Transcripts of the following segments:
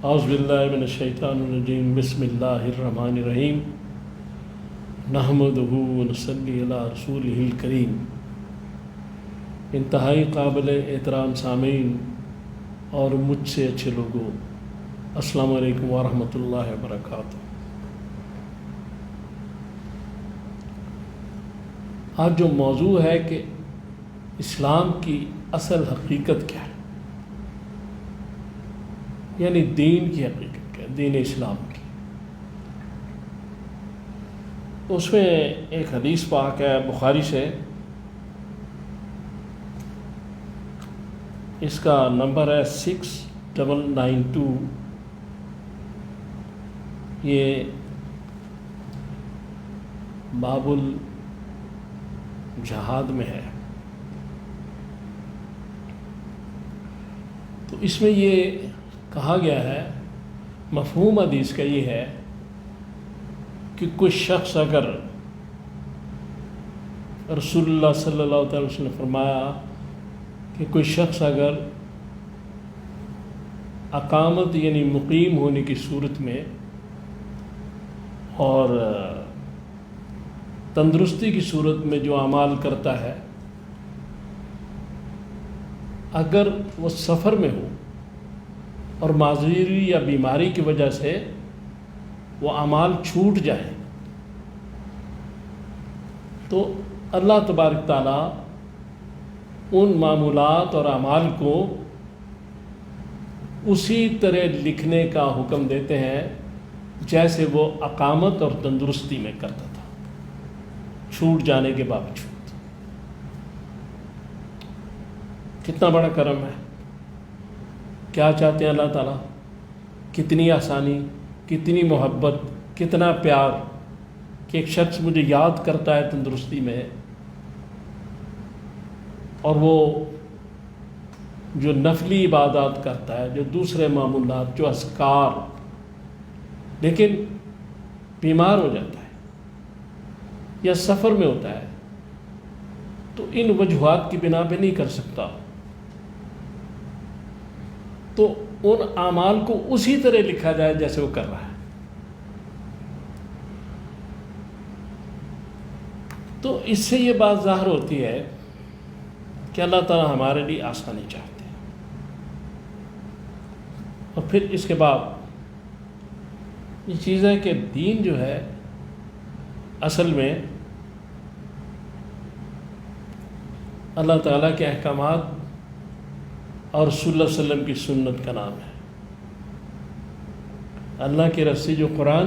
اعوذ باللہ من الشیطان الرجیم بسم اللہ الرحمن الرحیم نحمدہ ونصلی علی رسولہ الکریم۔ انتہائی قابل احترام سامعین اور مجھ سے اچھے لوگوں، السلام علیکم ورحمۃ اللہ وبرکاتہ۔ آج جو موضوع ہے کہ اسلام کی اصل حقیقت کیا ہے، یعنی دین کی حقیقت کیا ہے، دین اسلام کی۔ اس میں ایک حدیث پاک ہے بخاری سے، اس کا نمبر ہے 6992۔ یہ باب الجہاد میں ہے۔ تو اس میں یہ کہا گیا ہے، مفہوم حدیث کا یہ ہے کہ کوئی شخص اگر، رسول اللہ صلی اللہ علیہ وسلم نے فرمایا کہ کوئی شخص اگر اقامت یعنی مقیم ہونے کی صورت میں اور تندرستی کی صورت میں جو اعمال کرتا ہے، اگر وہ سفر میں ہو اور معذوری یا بیماری کی وجہ سے وہ اعمال چھوٹ جائیں، تو اللہ تبارک تعالیٰ ان معمولات اور اعمال کو اسی طرح لکھنے کا حکم دیتے ہیں جیسے وہ اقامت اور تندرستی میں کرتا تھا، چھوٹ جانے کے باوجود۔ کتنا بڑا کرم ہے! کیا چاہتے ہیں اللہ تعالیٰ؟ کتنی آسانی، کتنی محبت، کتنا پیار کہ ایک شخص مجھے یاد کرتا ہے تندرستی میں، اور وہ جو نفلی عبادات کرتا ہے، جو دوسرے معمولات، جو اذکار، لیکن بیمار ہو جاتا ہے یا سفر میں ہوتا ہے تو ان وجوہات کی بنا پہ نہیں کر سکتا، تو ان اعمال کو اسی طرح لکھا جائے جیسے وہ کر رہا ہے۔ تو اس سے یہ بات ظاہر ہوتی ہے کہ اللہ تعالیٰ ہمارے لیے آسانی چاہتے ہیں۔ اور پھر اس کے بعد یہ چیز ہے کہ دین جو ہے اصل میں اللہ تعالیٰ کے احکامات اور رسول اللہ صلی اللہ علیہ وسلم کی سنت کا نام ہے۔ اللہ کی رسی جو قرآن،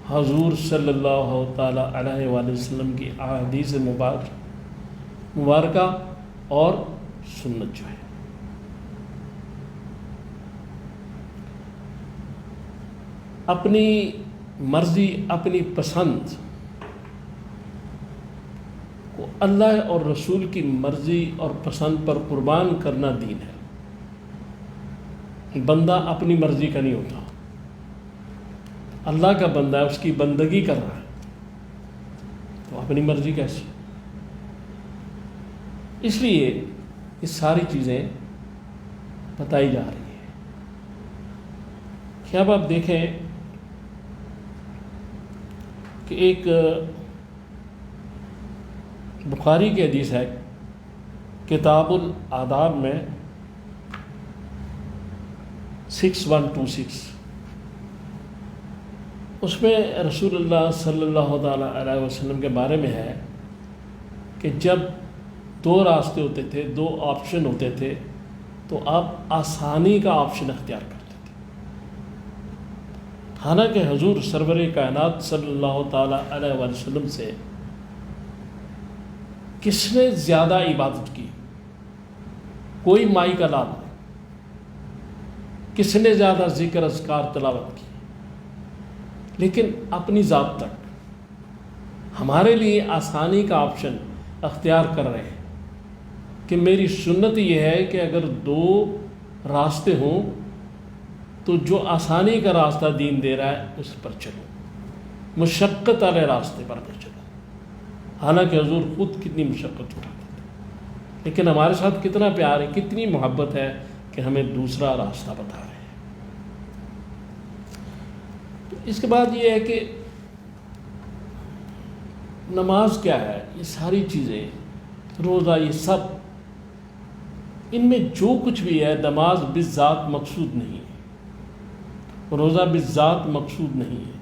حضور صلی اللہ تعالیٰ علیہ وآلہ وسلم کی احادیث مبارکہ اور سنت جو ہے۔ اپنی مرضی، اپنی پسند کو اللہ اور رسول کی مرضی اور پسند پر قربان کرنا دین ہے۔ بندہ اپنی مرضی کا نہیں ہوتا، اللہ کا بندہ ہے، اس کی بندگی کر رہا ہے، تو اپنی مرضی کیسی؟ اس لیے یہ ساری چیزیں بتائی جا رہی ہیں کہ اب آپ دیکھیں کہ ایک بخاری کی حدیث ہے، کتاب الآداب میں 6126، اس میں رسول اللہ صلی اللہ تعالیٰ علیہ وسلم کے بارے میں ہے کہ جب دو راستے ہوتے تھے، دو آپشن ہوتے تھے، تو آپ آسانی کا آپشن اختیار کرتے تھے۔ حالانکہ حضور سرور کائنات صلی اللہ تعالیٰ علیہ وآلہ وسلم سے کس نے زیادہ عبادت کی؟ کوئی مائی کا لال نہیں۔ کس نے زیادہ ذکر اذکار تلاوت کی؟ لیکن اپنی ذات تک ہمارے لیے آسانی کا آپشن اختیار کر رہے ہیں کہ میری سنت یہ ہے کہ اگر دو راستے ہوں تو جو آسانی کا راستہ دین دے رہا ہے اس پر چلو، مشقت والے راستے پر نہ چلو۔ حالانکہ حضور خود کتنی مشقت اٹھاتے تھے، لیکن ہمارے ساتھ کتنا پیار ہے، کتنی محبت ہے کہ ہمیں دوسرا راستہ بتا رہے ہیں۔ اس کے بعد یہ ہے کہ نماز کیا ہے، یہ ساری چیزیں، روزہ، یہ سب، ان میں جو کچھ بھی ہے نماز بالذات مقصود نہیں ہے، روزہ بالذات مقصود نہیں ہے،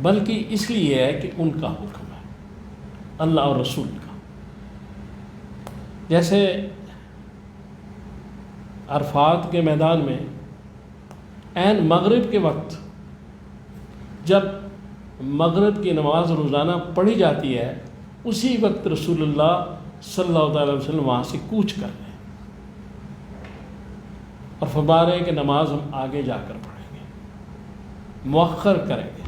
بلکہ اس لیے ہے کہ ان کا حکم ہے، اللہ اور رسول کا۔ جیسے عرفات کے میدان میں عین مغرب کے وقت جب مغرب کی نماز روزانہ پڑھی جاتی ہے، اسی وقت رسول اللہ صلی اللہ علیہ وسلم وہاں سے کوچ کر رہے ہیں اور فرما رہے ہیں کہ نماز ہم آگے جا کر پڑھیں گے، مؤخر کریں گے۔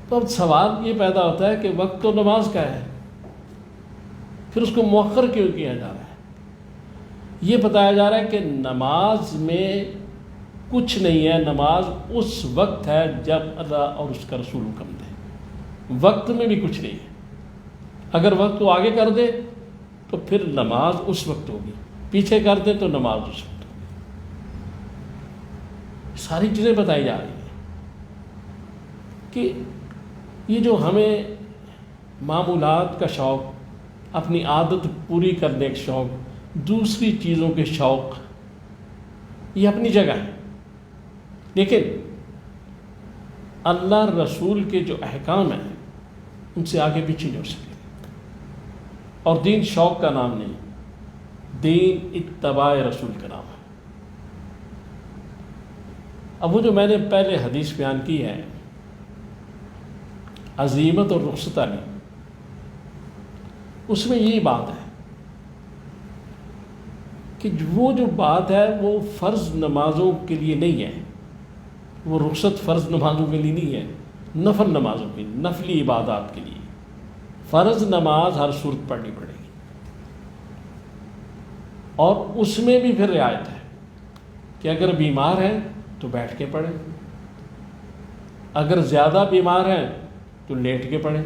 تو اب سوال یہ پیدا ہوتا ہے کہ وقت تو نماز کا ہے، پھر اس کو مؤخر کیوں کیا جا رہا ہے؟ یہ بتایا جا رہا ہے کہ نماز میں کچھ نہیں ہے، نماز اس وقت ہے جب اللہ اور اس کا رسول حکم دے، وقت میں بھی کچھ نہیں ہے۔ اگر وقت کو آگے کر دے تو پھر نماز اس وقت ہوگی، پیچھے کر دے تو نماز اس وقت ہوگی۔ ساری چیزیں بتائی جا رہی ہیں کہ یہ جو ہمیں معمولات کا شوق، اپنی عادت پوری کرنے کا شوق، دوسری چیزوں کے شوق، یہ اپنی جگہ ہے، لیکن اللہ رسول کے جو احکام ہیں ان سے آگے پیچھے نہیں ہو سکے۔ اور دین شوق کا نام نہیں، دین اتباع رسول کا نام ہے۔ اب وہ جو میں نے پہلے حدیث بیان کی ہے، عزیمت اور رخصت علی، اس میں یہی بات ہے کہ وہ جو بات ہے وہ فرض نمازوں کے لیے نہیں ہے، وہ رخصت فرض نمازوں کے لیے نہیں ہے، نفل نمازوں کے لیے، نفلی عبادات کے لیے۔ فرض نماز ہر صورت پڑھنی پڑے گی، اور اس میں بھی پھر رعایت ہے کہ اگر بیمار ہیں تو بیٹھ کے پڑھیں، اگر زیادہ بیمار ہیں تو لیٹ کے پڑھیں،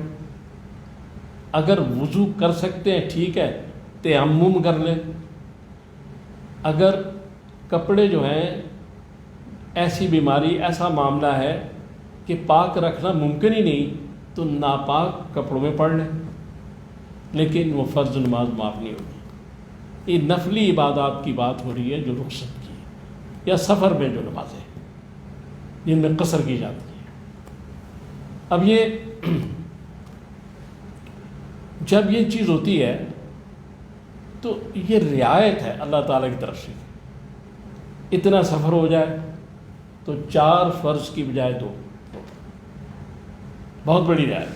اگر وضو کر سکتے ہیں ٹھیک ہے، تیمم کر لیں، اگر کپڑے جو ہیں ایسی بیماری، ایسا معاملہ ہے کہ پاک رکھنا ممکن ہی نہیں تو ناپاک کپڑوں میں پڑھ لیں، لیکن وہ فرض نماز معاف نہیں ہوگی۔ یہ نفلی عبادات کی بات ہو رہی ہے جو رخصت کی ہے، یا سفر میں جو نمازیں جن میں قصر کی جاتی ہے۔ اب یہ جب یہ چیز ہوتی ہے تو یہ رعایت ہے اللہ تعالیٰ کی طرف سے، اتنا سفر ہو جائے تو 4 فرض کی بجائے 2، بہت بڑی رعایت۔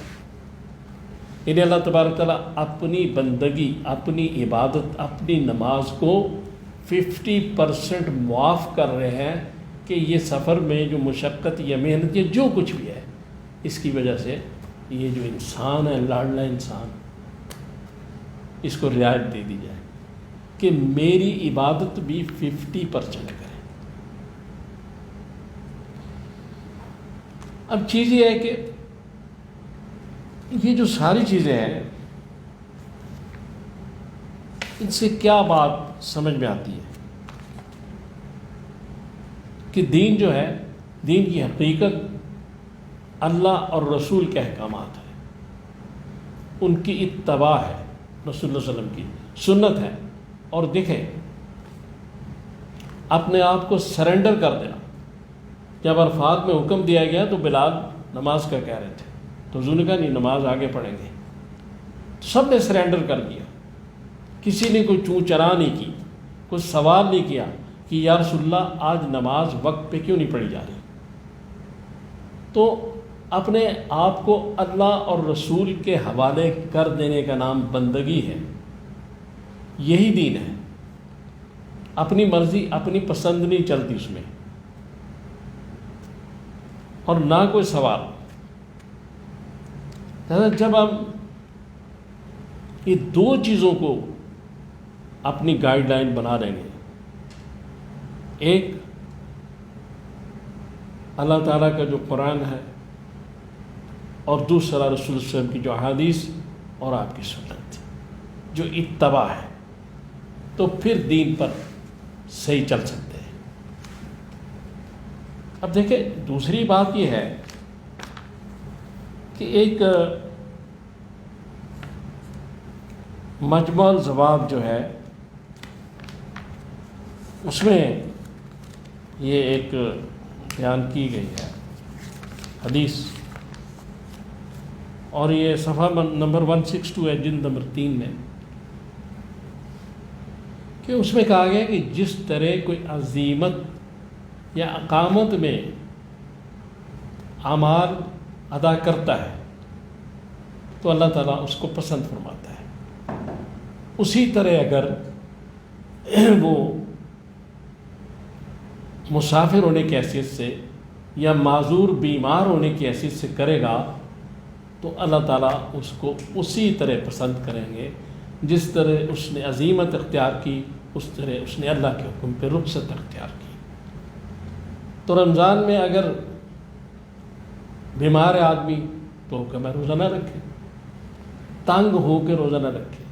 انہیں اللہ تبارک تعالیٰ اپنی بندگی، اپنی عبادت، اپنی نماز کو 50% معاف کر رہے ہیں کہ یہ سفر میں جو مشقت یا محنت یا جو کچھ بھی ہے، اس کی وجہ سے یہ جو انسان ہے، لاڈلا انسان، اس کو رعایت دے دی جائے کہ میری عبادت بھی 50% کرے۔ اب چیز یہ ہے کہ یہ جو ساری چیزیں ہیں، ان سے کیا بات سمجھ میں آتی ہے کہ دین جو ہے، دین کی حقیقت اللہ اور رسول کے احکامات ہیں، ان کی اتباع ہے، رسول اللہ صلی اللہ علیہ وسلم کی سنت ہے۔ اور دیکھیں، اپنے آپ کو سرنڈر کر دینا۔ جب عرفات میں حکم دیا گیا تو بلال نماز کا کہہ رہے تھے، تو حضور نے کہا نہیں، نماز آگے پڑھیں گے۔ سب نے سرنڈر کر دیا، کسی نے کوئی چوں چرا نہیں کی، کوئی سوال نہیں کیا کہ یا رسول اللہ آج نماز وقت پہ کیوں نہیں پڑھی جا رہی۔ تو اپنے آپ کو اللہ اور رسول کے حوالے کر دینے کا نام بندگی ہے، یہی دین ہے۔ اپنی مرضی، اپنی پسند نہیں چلتی اس میں، اور نہ کوئی سوال۔ جب ہم یہ 2 چیزوں کو اپنی گائیڈ لائن بنا لیں گے، ایک اللہ تعالیٰ کا جو قرآن ہے، اور دوسرا رسول صلی اللہ علیہ وسلم کی جو احادیث اور آپ کی سنت جو اتباع ہے، تو پھر دین پر صحیح چل سکتے ہیں۔ اب دیکھیں دوسری بات یہ ہے کہ ایک مجموع الزواب جو ہے اس میں یہ ایک بیان کی گئی ہے حدیث، اور یہ صفحہ نمبر 162 ہے جلد نمبر 3 میں، کہ اس میں کہا گیا کہ جس طرح کوئی عزیمت یا اقامت میں اعمال ادا کرتا ہے تو اللہ تعالیٰ اس کو پسند فرماتا ہے، اسی طرح اگر وہ مسافر ہونے کی حیثیت سے یا معذور بیمار ہونے کی حیثیت سے کرے گا تو اللہ تعالیٰ اس کو اسی طرح پسند کریں گے جس طرح اس نے عزیمت اختیار کی، اس طرح اس نے اللہ کے حکم پہ رخصت اختیار کی۔ تو رمضان میں اگر بیمار ہے آدمی تو حکم ہے روزہ نہ رکھے، تنگ ہو کے روزہ نہ رکھے،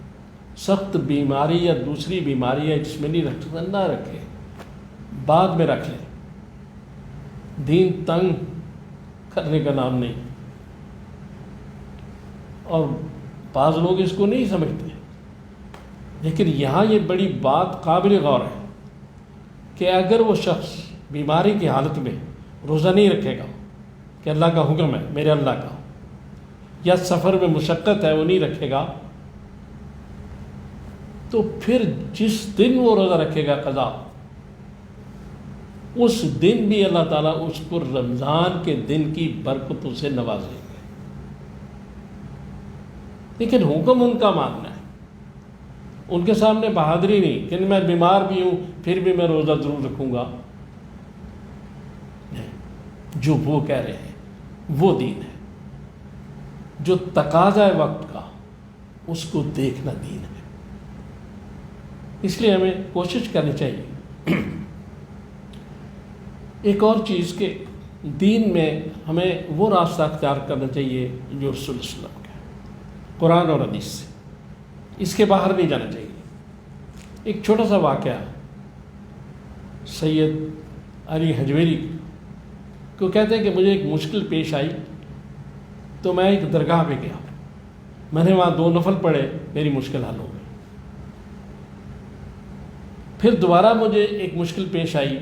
سخت بیماری یا دوسری بیماری ہے جس میں نہیں رکھ سکتا نہ رکھے، بعد میں رکھ لیں۔ دین تنگ کرنے کا نام نہیں، اور بعض لوگ اس کو نہیں سمجھتے، لیکن یہاں یہ بڑی بات قابل غور ہے کہ اگر وہ شخص بیماری کی حالت میں روزہ نہیں رکھے گا کہ اللہ کا حکم ہے میرے اللہ کا، یا سفر میں مشقت ہے وہ نہیں رکھے گا، تو پھر جس دن وہ روزہ رکھے گا قضا، اس دن بھی اللہ تعالیٰ اس کو رمضان کے دن کی برکتوں سے نوازے گا۔ لیکن حکم ان کا ماننا ہے، ان کے سامنے بہادری نہیں کہ میں بیمار بھی ہوں پھر بھی میں روزہ ضرور رکھوں گا، نہیں، جو وہ کہہ رہے ہیں وہ دین ہے، جو تقاضا ہے وقت کا اس کو دیکھنا دین ہے۔ اس لیے ہمیں کوشش کرنی چاہیے۔ ایک اور چیز کہ دین میں ہمیں وہ راستہ اختیار کرنا چاہیے جو رسول اللہ صلی اللہ علیہ وسلم کا ہے، قرآن اور حدیث سے، اس کے باہر نہیں جانا چاہیے۔ ایک چھوٹا سا واقعہ، سید علی حجویری کو کہتے ہیں کہ مجھے ایک مشکل پیش آئی تو میں ایک درگاہ پہ گیا، میں نے وہاں 2 نفل پڑھے، میری مشکل حل ہو گئی۔ پھر دوبارہ مجھے ایک مشکل پیش آئی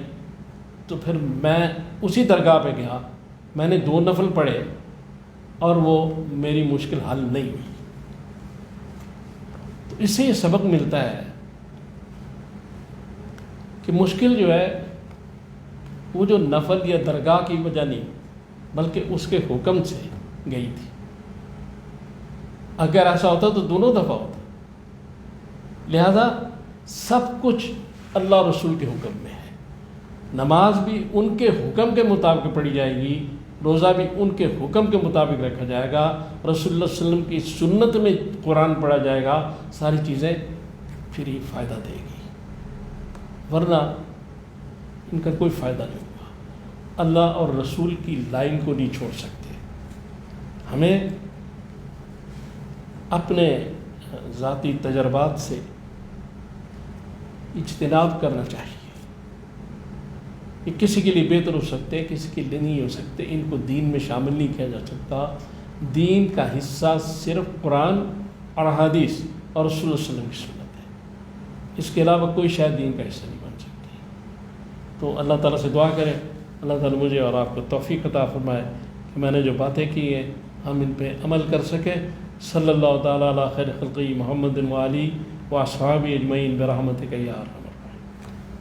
تو پھر میں اسی درگاہ پہ گیا، میں نے 2 نفل پڑھے اور وہ میری مشکل حل نہیں ہوئی۔ تو اس سے یہ سبق ملتا ہے کہ مشکل جو ہے وہ جو نفل یا درگاہ کی وجہ نہیں بلکہ اس کے حکم سے گئی تھی۔ اگر ایسا ہوتا تو دونوں دفعہ ہوتا، لہذا سب کچھ اللہ رسول کے حکم میں ہے۔ نماز بھی ان کے حکم کے مطابق پڑھی جائے گی، روزہ بھی ان کے حکم کے مطابق رکھا جائے گا، رسول اللہ صلی اللہ علیہ وسلم کی سنت میں قرآن پڑھا جائے گا، ساری چیزیں پھر ہی فائدہ دے گی، ورنہ ان کا کوئی فائدہ نہیں ہوگا۔ اللہ اور رسول کی لائن کو نہیں چھوڑ سکتے۔ ہمیں اپنے ذاتی تجربات سے اجتناب کرنا چاہیے۔ یہ کسی کے لیے بہتر ہو سکتے، کسی کے لیے نہیں ہو سکتے، ان کو دین میں شامل نہیں کیا جا سکتا۔ دین کا حصہ صرف قرآن اور حدیث اور رسول اللہ صلی اللہ علیہ وسلم کی سنت ہے، اس کے علاوہ کوئی شاید دین کا حصہ نہیں بن سکتی۔ تو اللہ تعالیٰ سے دعا کریں، اللہ تعالیٰ مجھے اور آپ کو توفیق عطا فرمائے کہ میں نے جو باتیں کی ہیں ہم ان پہ عمل کر سکیں۔ صلی اللہ تعالیٰ علی خیر خلقہ محمد و آلہ و اصحابہ اجمعین برحمتک یا ارحم۔